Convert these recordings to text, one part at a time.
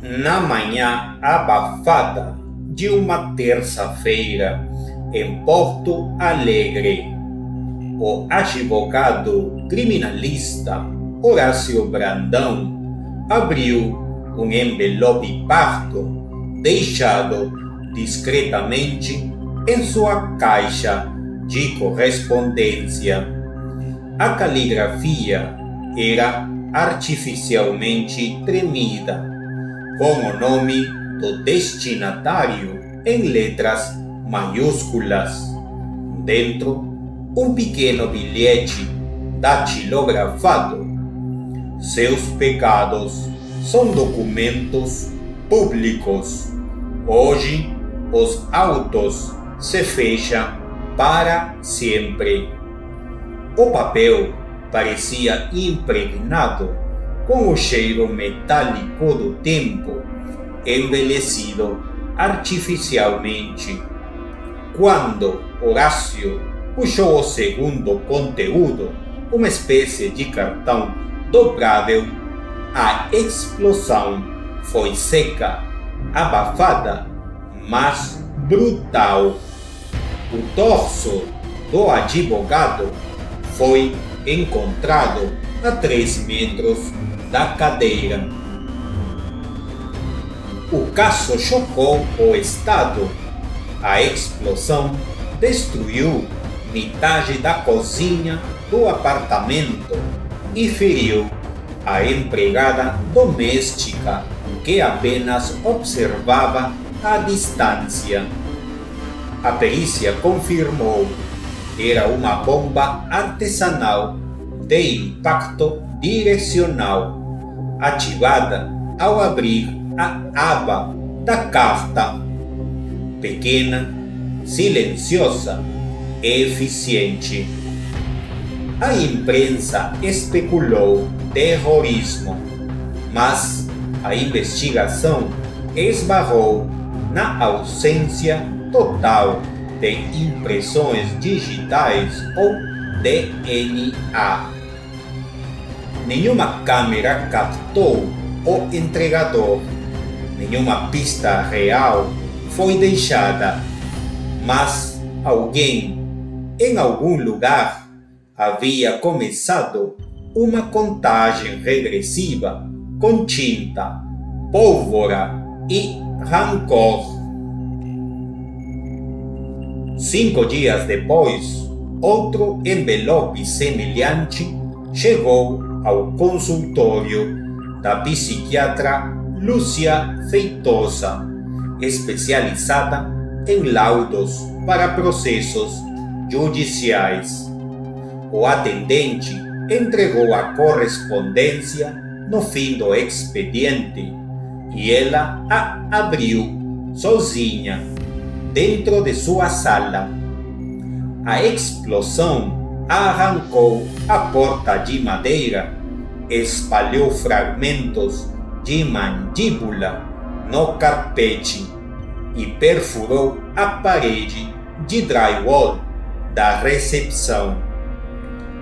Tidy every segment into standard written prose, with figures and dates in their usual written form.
Na manhã abafada de uma terça-feira, em Porto Alegre, o advogado criminalista Horácio Brandão abriu um envelope pardo deixado discretamente em sua caixa de correspondência. A caligrafia era artificialmente tremida, com o nome do destinatário em letras maiúsculas. Dentro, um pequeno bilhete datilografado. Seus pecados são documentos públicos. Hoje, os autos se fecham para sempre. O papel parecia impregnado com o cheiro metálico do tempo, envelhecido artificialmente. Quando Horácio puxou o segundo conteúdo, uma espécie de cartão dobrável, a explosão foi seca, abafada, mas brutal. O torso do advogado foi encontrado a 3 metros da cadeira. O caso chocou o Estado. A explosão destruiu metade da cozinha do apartamento e feriu a empregada doméstica, que apenas observava à distância. A perícia confirmou que era uma bomba artesanal de impacto direcional, ativada ao abrir a aba da carta. Pequena, silenciosa e eficiente. A imprensa especulou terrorismo, mas a investigação esbarrou na ausência total de impressões digitais ou DNA. Nenhuma câmera captou o entregador. Nenhuma pista real foi deixada. Mas alguém, em algum lugar, havia começado uma contagem regressiva com tinta, pólvora e rancor. 5 dias depois, outro envelope semelhante chegou ao consultório da psiquiatra Lúcia Feitosa, especializada em laudos para processos judiciais. O atendente entregou a correspondência no fim do expediente e ela a abriu sozinha dentro de sua sala. A explosão arrancou a porta de madeira, espalhou fragmentos de mandíbula no carpete e perfurou a parede de drywall da recepção.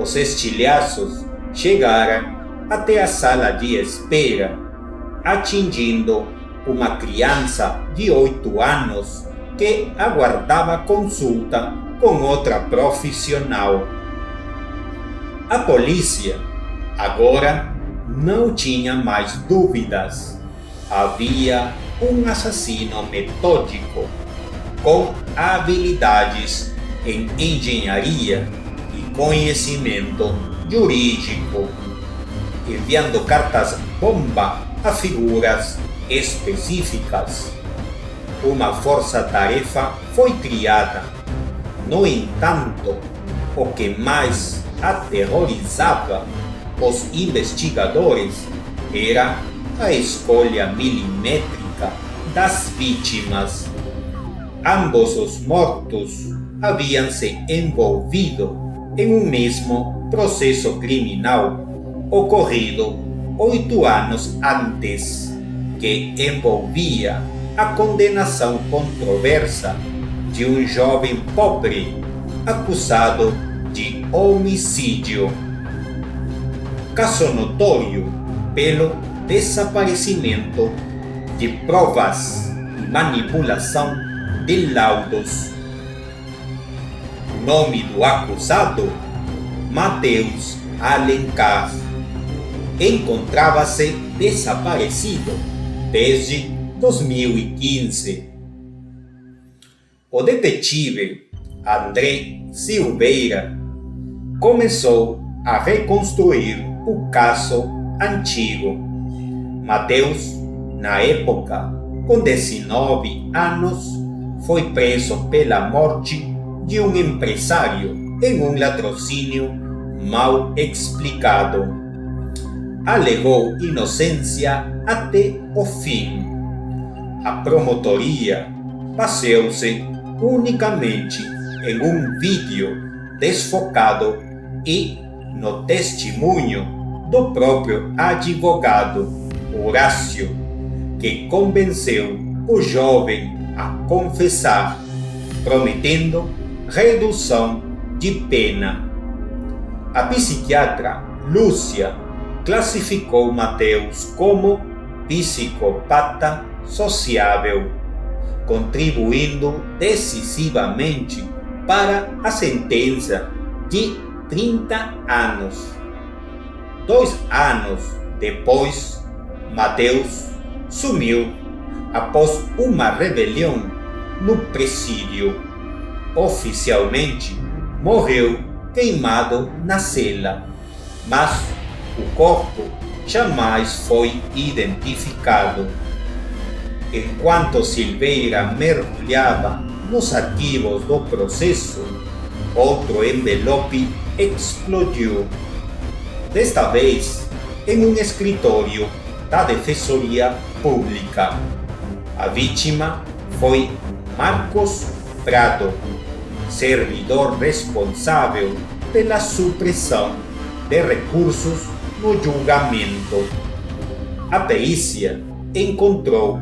Os estilhaços chegaram até a sala de espera, atingindo uma criança de 8 anos que aguardava consulta com outra profissional. A polícia agora não tinha mais dúvidas. Havia um assassino metódico, com habilidades em engenharia e conhecimento jurídico, enviando cartas-bomba a figuras específicas. Uma força-tarefa foi criada. No entanto, o que mais aterrorizava os investigadores era a escolha milimétrica das vítimas. Ambos os mortos haviam se envolvido em um mesmo processo criminal ocorrido 8 anos antes, que envolvia a condenação controversa de um jovem pobre acusado de homicídio. Caso notório pelo desaparecimento de provas e manipulação de laudos. O nome do acusado, Mateus Alencar, encontrava-se desaparecido desde 2015. O detetive André Silveira começou a reconstruir o caso antigo. Mateus, na época, com 19 anos, foi preso pela morte de um empresário em um latrocínio mal explicado. Alegou inocência até o fim. A promotoria baseou-se unicamente em um vídeo desfocado e no testemunho do próprio advogado Horácio, que convenceu o jovem a confessar, prometendo redução de pena. A psiquiatra Lúcia classificou Mateus como psicopata sociável, contribuindo decisivamente para a sentença de 30 anos. 2 anos depois, Mateus sumiu após uma rebelião no presídio. Oficialmente, morreu queimado na cela, mas o corpo jamais foi identificado. Enquanto Silveira mergulhava nos arquivos do processo, outro envelope explodiu. Desta vez, em um escritório da Defensoria Pública. A vítima foi Marcos Prado, servidor responsável pela supressão de recursos no julgamento. A perícia encontrou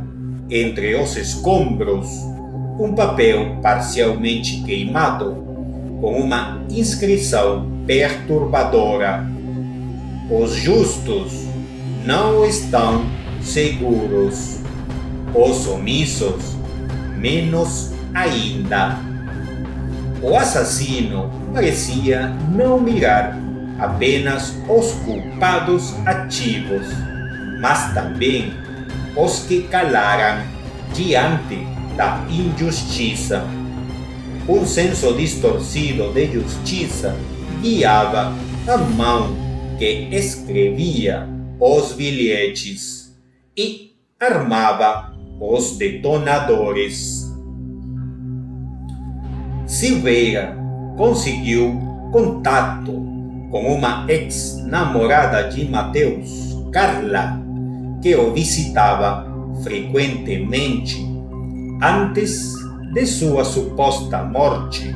entre os escombros um papel parcialmente queimado com uma inscrição perturbadora: os justos não estão seguros, os omissos menos ainda. O assassino parecia não mirar apenas os culpados ativos, mas também os que calaram diante da injustiça. Um senso distorcido de justiça guiava a mão que escrevia os bilhetes e armava os detonadores. Silveira conseguiu contato com uma ex-namorada de Mateus, Carla, que o visitava frequentemente antes de sua suposta morte.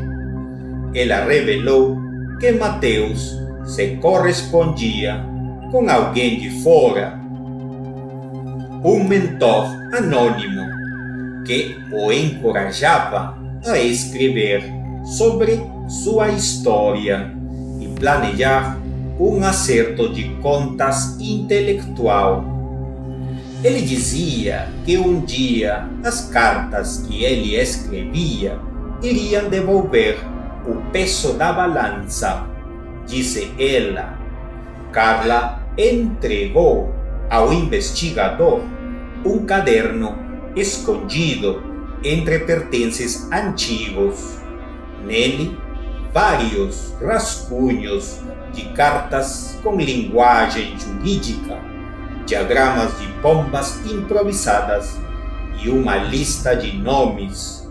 Ela revelou que Mateus se correspondia com alguém de fora, um mentor anônimo que o encorajava a escrever sobre sua história e planejar um acerto de contas intelectual. Ele dizia que um dia as cartas que ele escrevia iriam devolver o peso da balança. Disse ela. Carla entregou ao investigador um caderno escondido entre pertences antigos. Nele, vários rascunhos de cartas com linguagem jurídica, diagramas de bombas improvisadas e uma lista de nomes.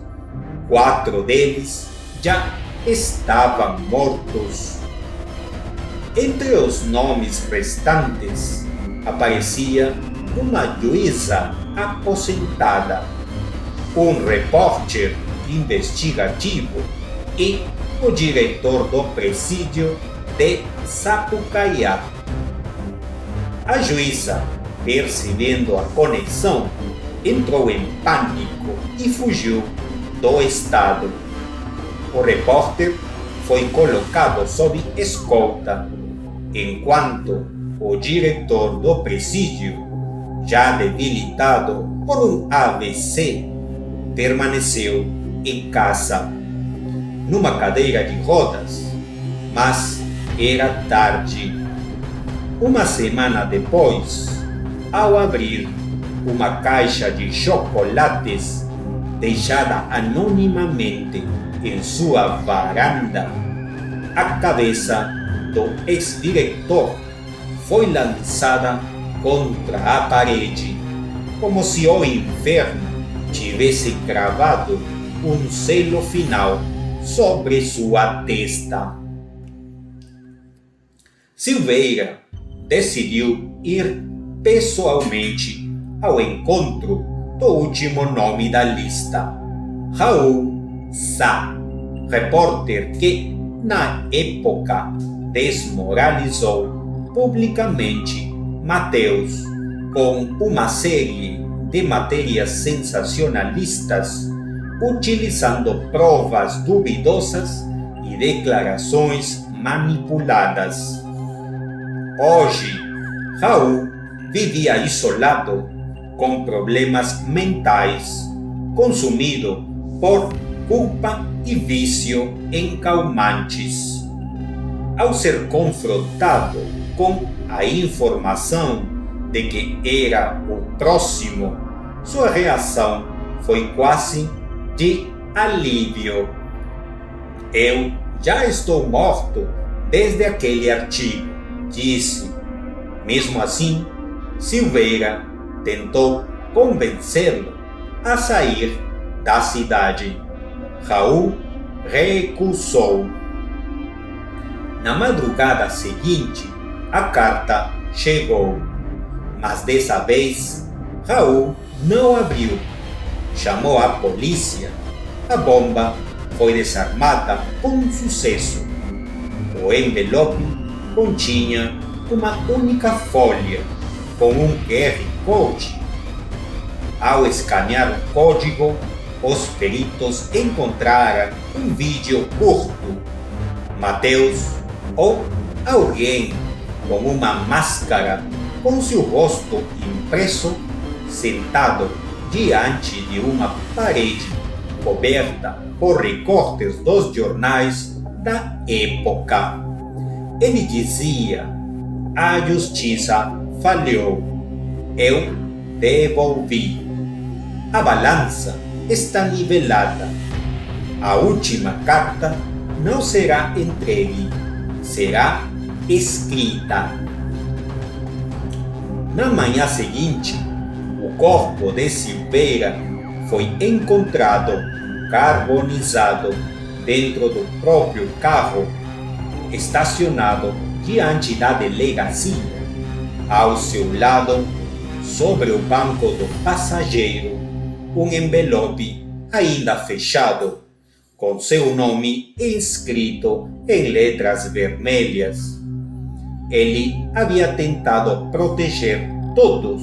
4 deles já estavam mortos. Entre os nomes restantes aparecia uma juíza aposentada, um repórter investigativo e o diretor do presídio de Sapucaia. A juíza, percebendo a conexão, entrou em pânico e fugiu do estado. O repórter foi colocado sob escolta, enquanto o diretor do presídio, já debilitado, por um AVC, permaneceu em casa, numa cadeira de rodas, mas era tarde. Uma semana depois, ao abrir uma caixa de chocolates deixada anonimamente em sua varanda, a cabeça do ex-diretor foi lançada contra a parede, como se o inferno tivesse cravado um selo final sobre sua testa. Silveira decidiu ir pessoalmente ao encontro do último nome da lista, Raul Sá, repórter que, na época, desmoralizou publicamente Mateus com uma série de matérias sensacionalistas, utilizando provas duvidosas e declarações manipuladas. Hoje, Raul vivia isolado, com problemas mentais, consumido por culpa e vício em calmantes. Ao ser confrontado com a informação de que era o próximo, sua reação foi quase de alívio. Eu já estou morto desde aquele artigo, disse. Mesmo assim, Silveira tentou convencê-lo a sair da cidade. Raul recusou. Na madrugada seguinte, a carta chegou, mas dessa vez Raul não abriu. Chamou a polícia. A bomba foi desarmada com sucesso. O envelope continha uma única folha com um QR Code. Ao escanear o código, os peritos encontraram um vídeo curto. Mateus, ou alguém com uma máscara com seu rosto impresso, sentado diante de uma parede coberta por recortes dos jornais da época. Ele dizia: a justiça falhou. Eu devolvi. A balança está nivelada. A última carta não será entregue, será escrita. Na manhã seguinte, o corpo de Silveira foi encontrado carbonizado dentro do próprio carro, estacionado diante da delegacia. Ao seu lado, sobre o banco do passageiro, um envelope ainda fechado, com seu nome inscrito em letras vermelhas. Ele havia tentado proteger todos,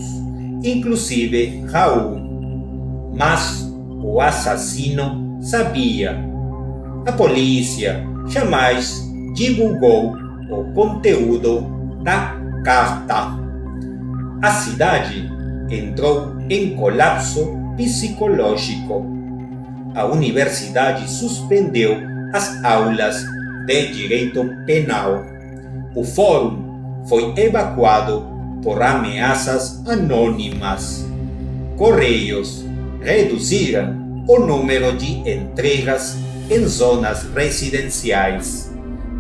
inclusive Raul, mas o assassino sabia. A polícia jamais divulgou o conteúdo da carta. A cidade entrou em colapso psicológico. A universidade suspendeu as aulas de direito penal. O fórum foi evacuado por ameaças anônimas. Correios reduziram o número de entregas em zonas residenciais,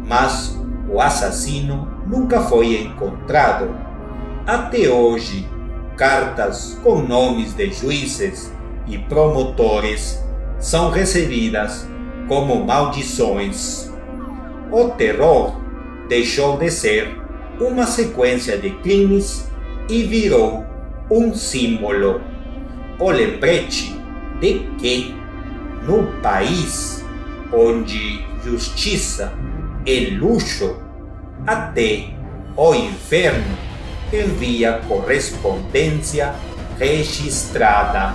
mas o assassino nunca foi encontrado. Até hoje, cartas com nomes de juízes e promotores são recebidas como maldições. O terror deixou de ser uma sequência de crimes e virou um símbolo. O lembrete de que, no país onde justiça é luxo, até o inferno envia correspondência registrada.